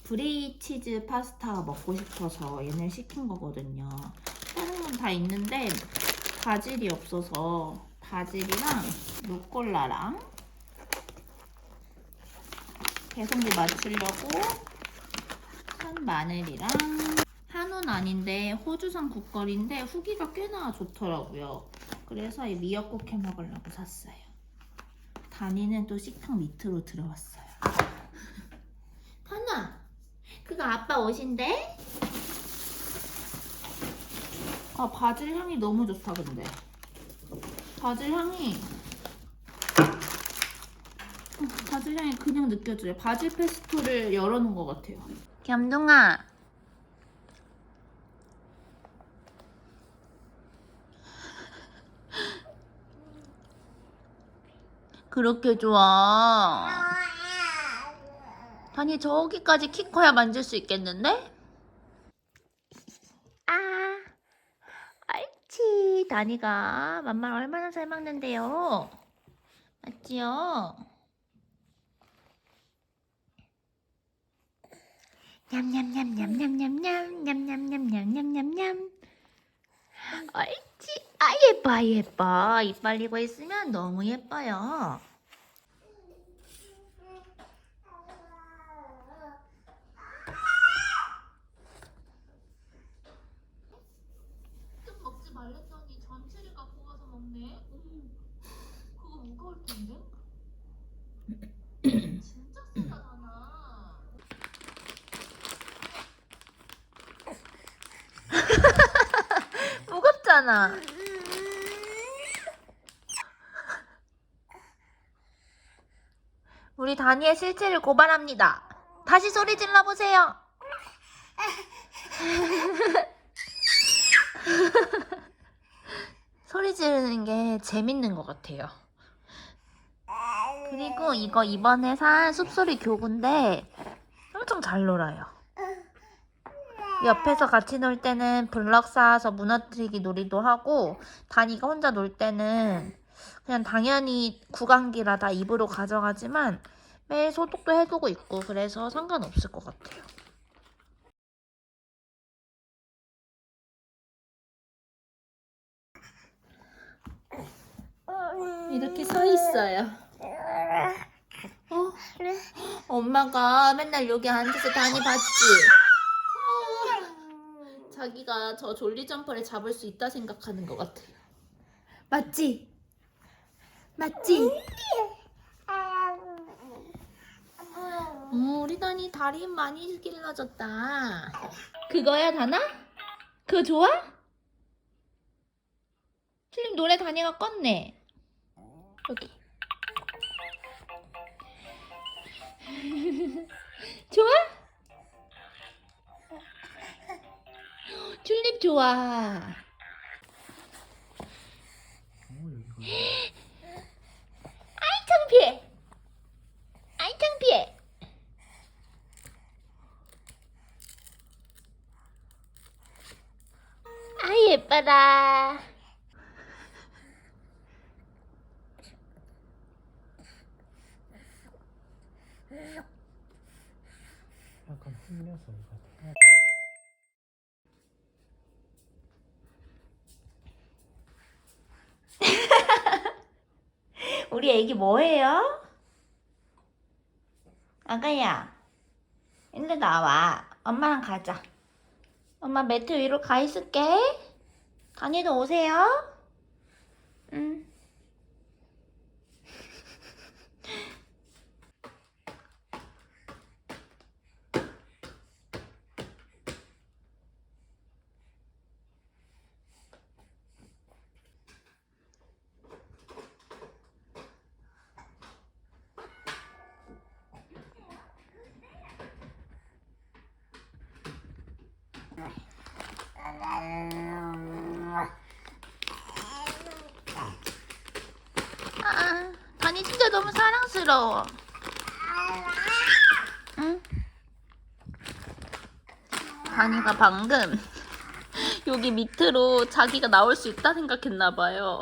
브리 치즈 파스타 먹고 싶어서 얘네 시킨 거거든요. 다른 건 다 있는데 바질이 없어서 바질이랑 루꼴라랑 개성비 맞추려고 산 마늘이랑 한우는 아닌데 호주산 국거리인데 후기가 꽤나 좋더라고요. 그래서 이 미역국 해 먹으려고 샀어요. 다니는 또 식탁 밑으로 들어왔어요. 하나, 그거 아빠 옷인데? 아, 바질 향이 너무 좋다 근데. 바질 향이 그냥 느껴져요. 바질 페스토를 열어놓은 것 같아요. 겸동아, 그렇게 좋아. 다니 저기까지 키 커야 만질 수 있겠는데? 아, 옳지. 다니가 맘마 얼마나 잘 먹는데요. 맞지요? 냠냠냠냠냠냠냠 냠냠냠냠냠냠냠. 옳지. 아, 예뻐 예뻐. 입 벌리고 있으면 너무 예뻐요. 좀 먹지 말랬더니 전체를 갖고 가서 먹네. 그거 무거울 텐데? 진짜 세다잖아. 무겁잖아. 우리 다니의 실체를 고발합니다. 다시 소리 질러보세요. 소리 지르는 게 재밌는 것 같아요. 그리고 이거 이번에 산 숲소리 교구인데 엄청 잘 놀아요. 옆에서 같이 놀 때는 블럭 쌓아서 무너뜨리기 놀이도 하고, 다니가 혼자 놀 때는 그냥 당연히 구강기라 다 입으로 가져가지만 매일 소독도 해두고 있고 그래서 상관없을 것 같아요. 이렇게 서 있어요. 엄마가 맨날 여기 앉아서 다니 봤지? 자기가 저 졸리점퍼를 잡을 수 있다 생각하는 것 같아요. 맞지? 맞지? 우리 다니 다리 많이 길러졌다. 그거야 다나? 그거 좋아? 슬림 노래 다니가 껐네. 여기. 좋아? 튤립 좋아. 아이 창피해. 아이 창피해. 아이 예뻐라. 약간 흘려서 이거. 우리 애기 뭐해요? 아가야, 일로 나와. 엄마랑 가자. 엄마 매트 위로 가 있을게. 다니도 오세요. 응. 다니 진짜 너무 사랑스러워. 응? 다니가 방금 여기 밑으로 자기가 나올 수 있다 생각했나봐요.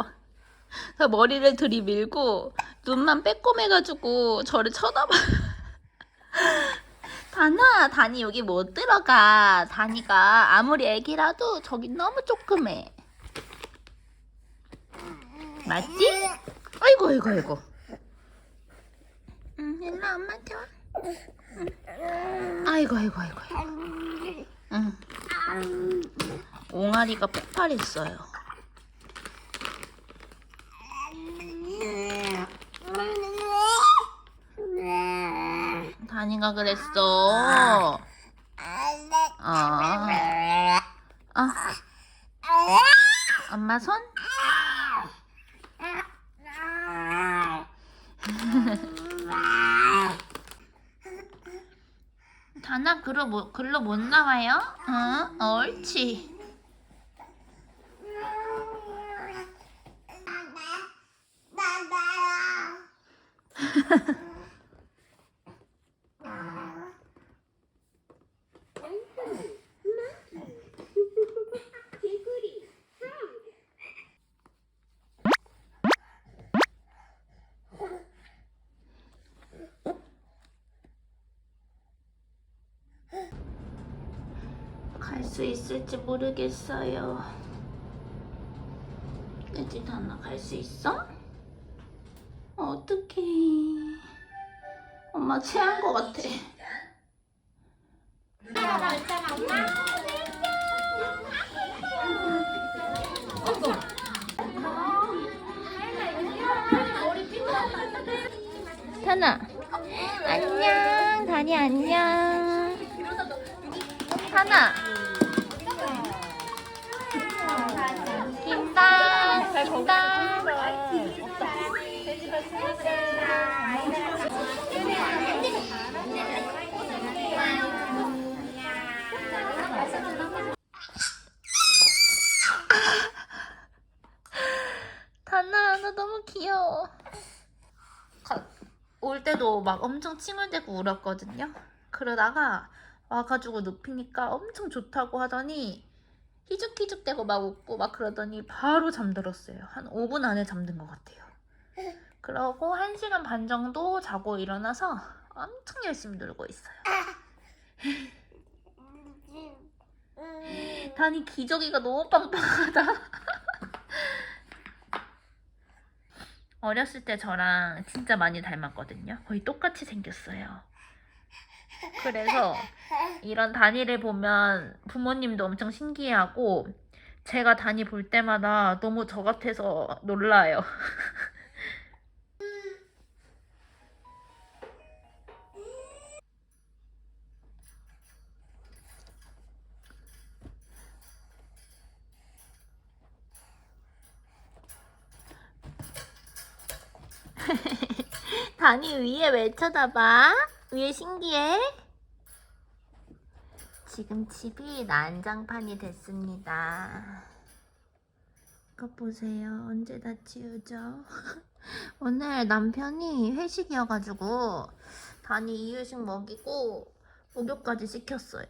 그래서 머리를 들이밀고 눈만 빼꼼해가지고 저를 쳐다봐요. 다니 여기 못 들어가. 다니가 아무리 애기라도 저기 너무 조그매. 맞지? 아이고, 아이고, 아이고. 일로 엄마한테 와. 아이고, 아이고, 아이고. 옹알이가 폭발했어요. 다니가 그랬어. 엄마 손? 다나 글로 못 나와요? 응? 옳지. 갈 수 있을지 모르겠어요. 그치, 다나 갈 수 있어? 어떡해. 엄마 체한 것 같아. 타나 안녕. 다니 안녕. 타나 김당 김당. 다나 너 너무 귀여워. 올 때도 막 엄청 칭얼대고 울었거든요. 그러다가 와가지고 눕히니까 엄청 좋다고 하더니 희죽희죽대고 막 웃고 막 그러더니 바로 잠들었어요. 한 5분 안에 잠든 것 같아요. 그러고 1시간 반 정도 자고 일어나서 엄청 열심히 놀고 있어요. 다니 기저귀가 너무 빵빵하다. 어렸을 때 저랑 진짜 많이 닮았거든요. 거의 똑같이 생겼어요. 그래서 이런 다니를 보면 부모님도 엄청 신기해하고 제가 다니 볼 때마다 너무 저 같아서 놀라요. 다니 위에 왜 쳐다봐? 위에 신기해? 지금 집이 난장판이 됐습니다. 이거 보세요. 언제 다 치우죠? 오늘 남편이 회식이어가지고 다니 이유식 먹이고 목욕까지 시켰어요.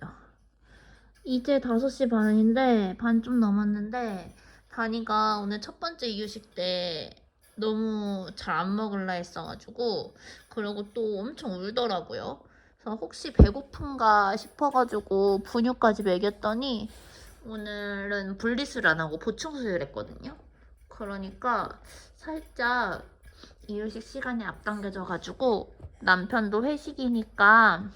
이제 5시 반인데 반 좀 넘었는데 다니가 오늘 첫 번째 이유식 때 너무 잘 안 먹을라 했어가지고 그리고 또 엄청 울더라고요. 그래서 혹시 배고픈가 싶어가지고 분유까지 먹였더니 오늘은 분리수를 안 하고 보충수유를 했거든요. 그러니까 살짝 이유식 시간이 앞당겨져가지고 남편도 회식이니까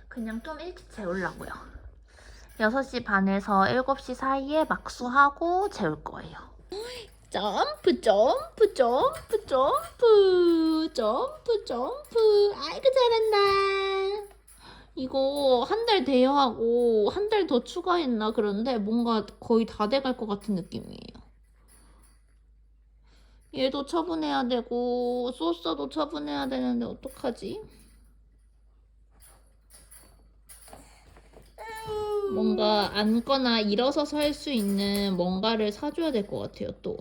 그냥 좀 일찍 재우려고요. 6시 반에서 7시 사이에 막수하고 재울 거예요. 점프 점프 점프 점프 점프 점프. 아이고 잘한다. 이거 한 달 대여하고 한 달 더 추가했나 그런데 뭔가 거의 다 돼갈 것 같은 느낌이에요. 얘도 처분해야 되고 소스도 처분해야 되는데 어떡하지? 뭔가 앉거나 일어서서 할 수 있는 뭔가를 사줘야 될 것 같아요, 또.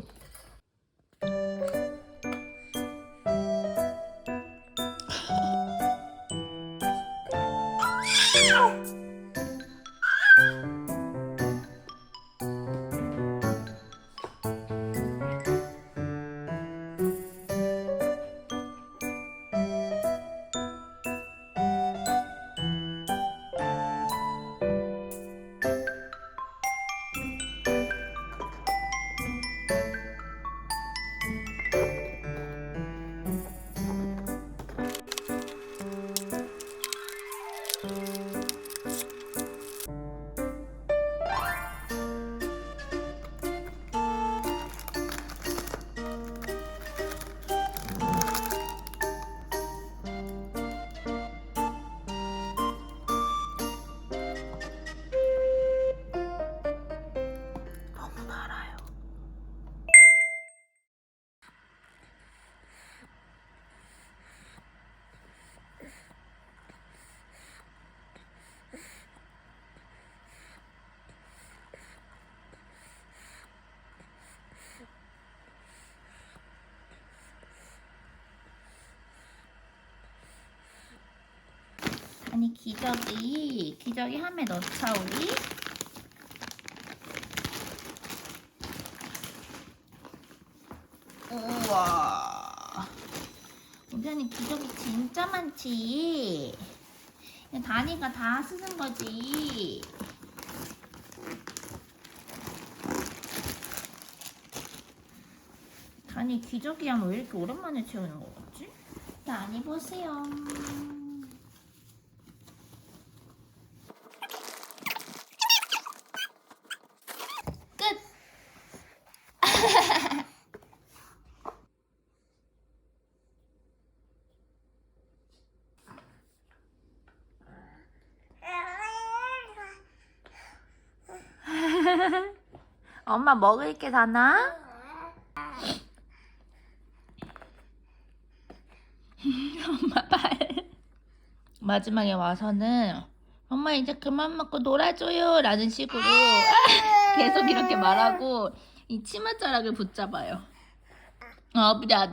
아니 기저귀 함에 넣자 우리. 우와. 우리 언니 기저귀 진짜 많지. 다니가 다 쓰는 거지. 다니 기저귀 양 왜 이렇게 오랜만에 채우는 거 같지? 다니 보세요. 끝. 엄마 먹을 게 다나? 엄마 발. 마지막에 와서는 엄마 이제 그만 먹고 놀아줘요 라는 식으로 계속 이렇게 말하고 이 치맛자락을 붙잡아요. 보자.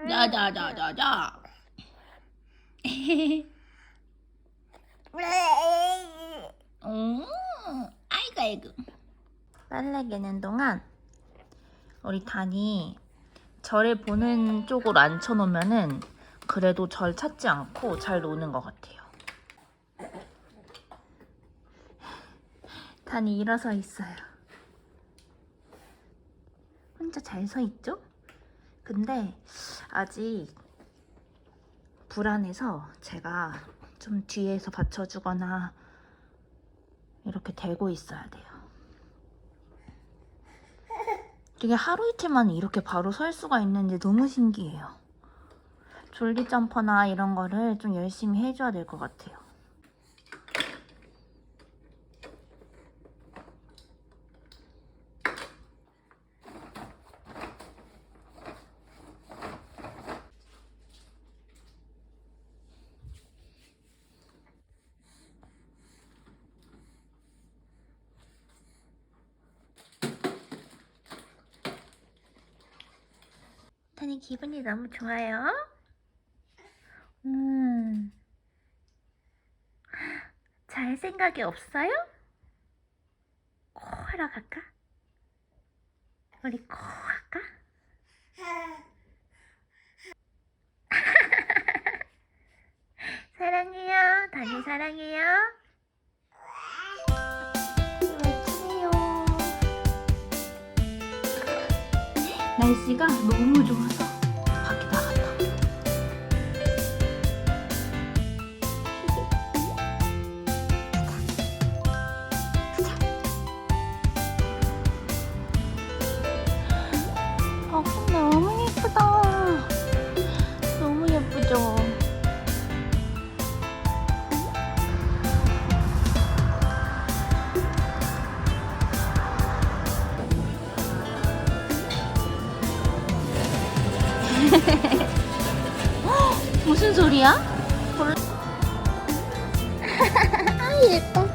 자자자자자. 아이고. 빨래 개는 동안 우리 단이 저를 보는 쪽으로 앉혀놓으면은 그래도 절 찾지 않고 잘 노는 것 같아요. 단이 일어서 있어요. 혼자 잘 서 있죠? 근데 아직 불안해서 제가 좀 뒤에서 받쳐주거나 이렇게 대고 있어야 돼요. 되게 하루 이틀 만에 이렇게 바로 설 수가 있는지 너무 신기해요. 졸리 점퍼나 이런 거를 좀 열심히 해줘야 될 것 같아요. 타니 기분이 너무 좋아요. 잘 생각이 없어요? 코 하러 갈까? 우리 코 할까? 사랑해요. 다니 사랑해요. 외치세요. 날씨가 너무 좋아서 밖에 나갔다. 너무 예쁘다. 너무 예쁘죠? 무슨 소리야? 아 예뻐.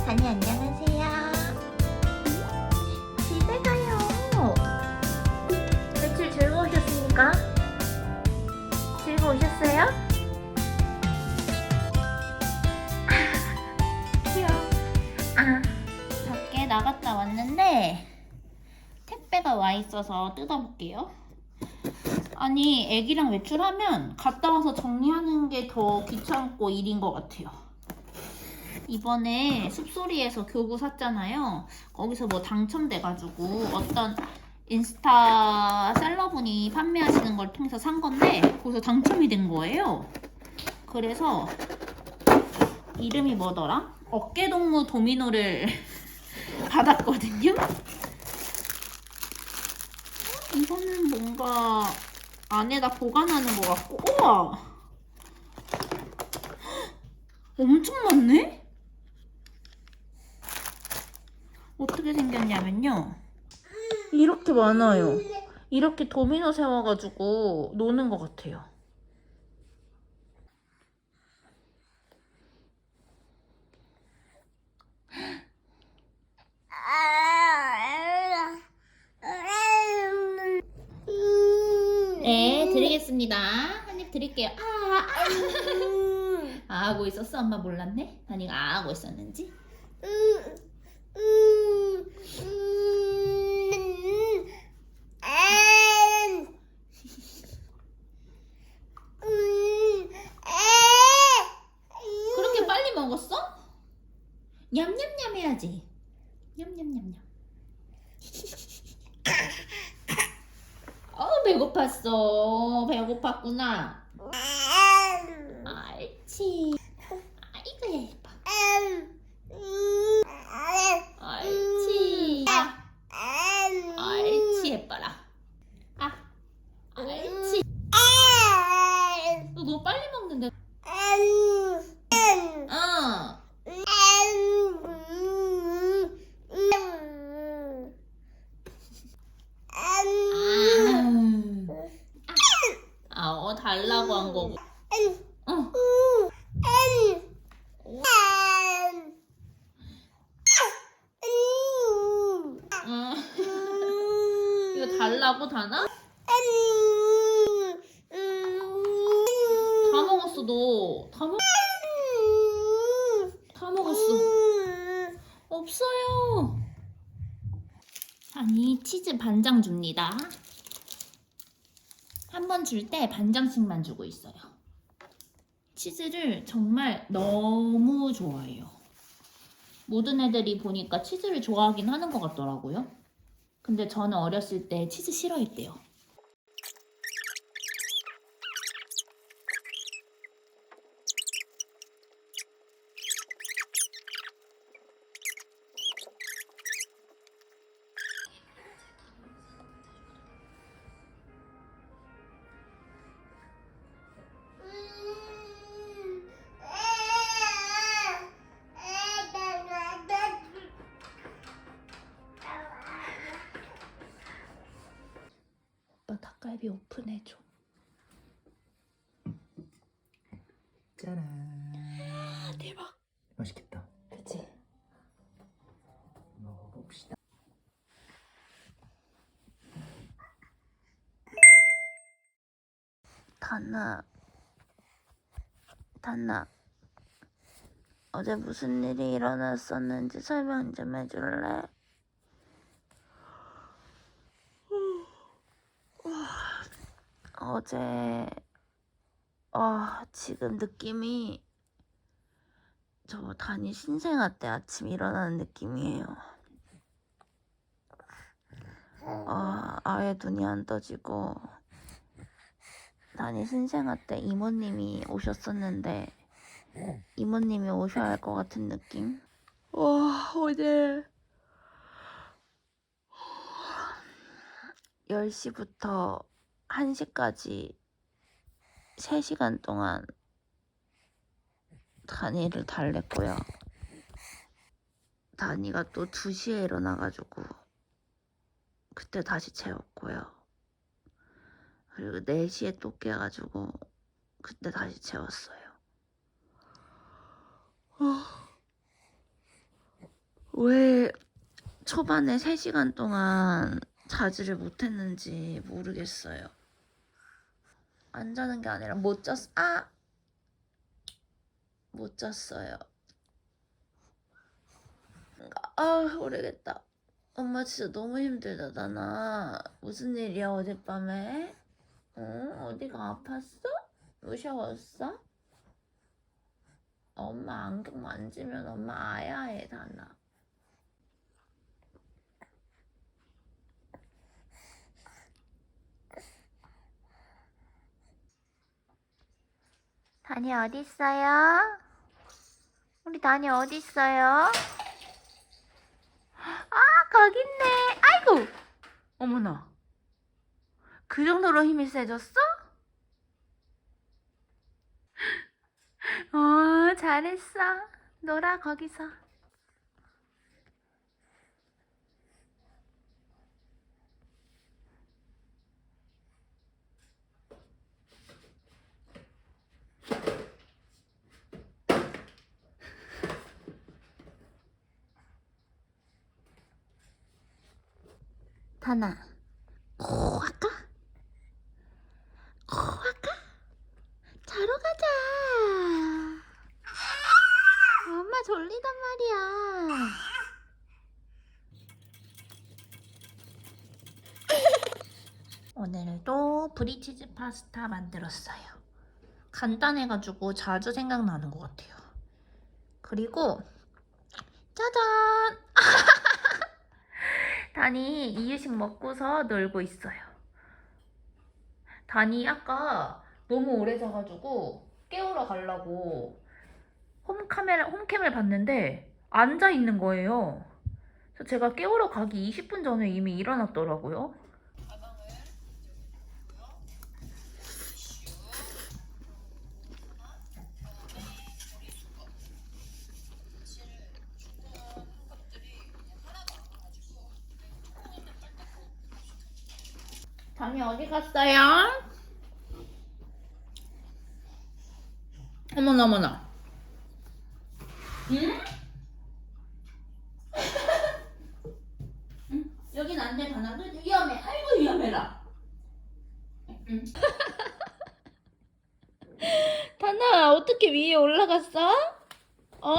다니 안녕하세요. 집에 가요. 며칠 즐거우셨습니까? 즐거우셨어요? 귀여워. 밖에 나갔다 왔는데 택배가 와 있어서 뜯어볼게요. 아니 애기랑 외출하면 갔다 와서 정리하는 게 더 귀찮고 일인 것 같아요. 이번에 숲소리에서 교구 샀잖아요. 거기서 뭐 당첨돼가지고 어떤 인스타 셀러분이 판매하시는 걸 통해서 산 건데 거기서 당첨이 된 거예요. 그래서 이름이 뭐더라? 어깨동무 도미노를 받았거든요. 이거는 뭔가 안에다 보관하는 것 같고, 우와! 엄청 많네? 어떻게 생겼냐면요. 이렇게 많아요. 이렇게 도미노 세워가지고 노는 것 같아요. 네, 드리겠습니다. 한 입 드릴게요. 아 하고 있었어? 엄마 몰랐네? 다니가 하고 있었는지? 그렇게 빨리 먹었어? 냠냠냠 해야지. 냠냠냠냠. 배고팠어. 배고팠구나. 옳지. 아이고 예뻐. 옳지. 옳지 예뻐라. 옳지. 너 너무 빨리 먹는데. 어. 달라고 한 거고. 어. 이거 달라고 다나? 다 먹었어 너. 다 먹었어. 없어요. 아니 치즈 반장 줍니다. 한 번 줄 때 반장씩만 주고 있어요. 치즈를 정말 너무 좋아해요. 모든 애들이 보니까 치즈를 좋아하긴 하는 것 같더라고요. 근데 저는 어렸을 때 치즈 싫어했대요. 오빠 닭갈비 오픈해줘. 짜란. 대박. 맛있겠다. 그치? 먹어봅시다. 단나 어제 무슨 일이 일어났었는지 설명 좀 해줄래? 어제 지금 느낌이 저 단이 신생아 때 아침 일어나는 느낌이에요. 아예 눈이 안 떠지고 단이 신생아 때 이모님이 오셨었는데 이모님이 오셔야 할 것 같은 느낌? 어제 10시부터 1시까지 3시간 동안 다니를 달랬고요. 다니가 또 2시에 일어나가지고 그때 다시 채웠고요. 그리고 4시에 또 깨가지고 그때 다시 채웠어요. 왜 초반에 3시간 동안 자지를 못했는지 모르겠어요. 안 자는 게 아니라 못 잤어요. 모르겠다. 엄마 진짜 너무 힘들다, 나나. 무슨 일이야, 어젯밤에? 응? 어디가 아팠어? 무서웠어? 엄마 안경 만지면 엄마 아야해, 다나. 다니 어딨어요? 우리 다니 어딨어요? 거기 있네. 아이고! 어머나. 그 정도로 힘이 세졌어? 잘했어. 놀아, 거기서. 다나, 코 할까? 코 할까? 자러 가자. 엄마 졸리단 말이야. 오늘도 브리치즈 파스타 만들었어요. 간단해가지고 자주 생각나는 것 같아요. 그리고 짜잔! 다니 이유식 먹고서 놀고 있어요. 다니 아까 너무 오래 자가지고 깨우러 가려고 홈캠을 봤는데 앉아 있는 거예요. 그래서 제가 깨우러 가기 20분 전에 이미 일어났더라고요. 다니 어디 갔어요? 어머나 어머나. 응? 응? 여긴 안 돼, 다나. 위험해. 아이고 위험해라. 응. 다나 어떻게 위에 올라갔어? 어?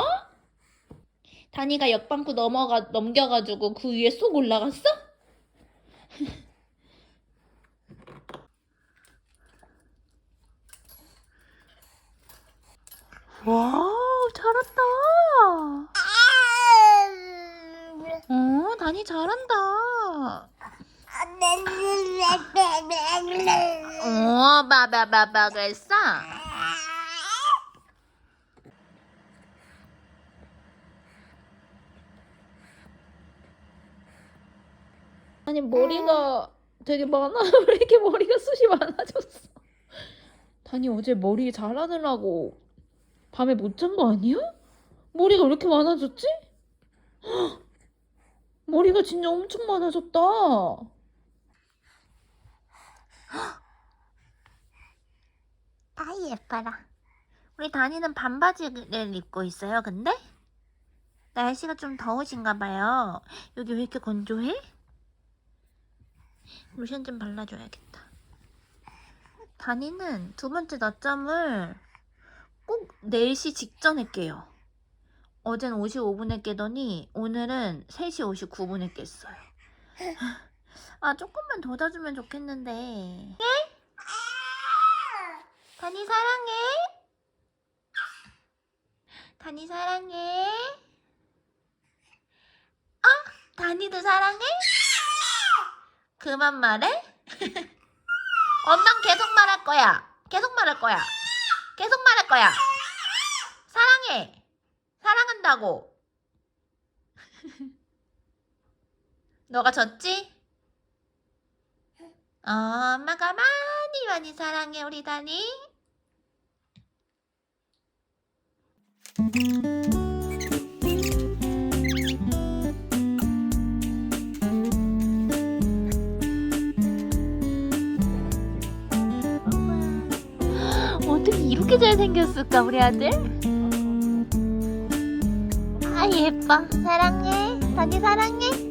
다니가 옆방구 넘겨가지고 그 위에 쏙 올라갔어? 와우, 잘한다. 다니 잘한다. 바바바바 그랬어? 아니 머리가 되게 많아. 왜 이렇게 머리가 숱이 많아졌어? 다니 어제 머리 자라느라고 밤에 못 잔 거 아니야? 머리가 왜 이렇게 많아졌지? 헉, 머리가 진짜 엄청 많아졌다. 아이 예뻐라. 우리 다니는 반바지를 입고 있어요. 근데 날씨가 좀 더우신가 봐요. 여기 왜 이렇게 건조해? 로션 좀 발라줘야겠다. 다니는 두 번째 낮잠을 꼭 4시 직전에 깨요. 어젠 55분에 깨더니 오늘은 3시 59분에 깼어요. 아, 조금만 더 자주면 좋겠는데. 네? 다니 사랑해? 다니 사랑해? 다니도 사랑해? 그만 말해? 엄만 계속 말할 거야. 계속 말할 거야. 계속 말할 거야. 사랑해. 사랑한다고. 너가 졌지? 엄마가 많이 많이 사랑해 우리 다니. 어떻게 이렇게 잘생겼을까 우리 아들? 아 예뻐. 사랑해. 다니 사랑해.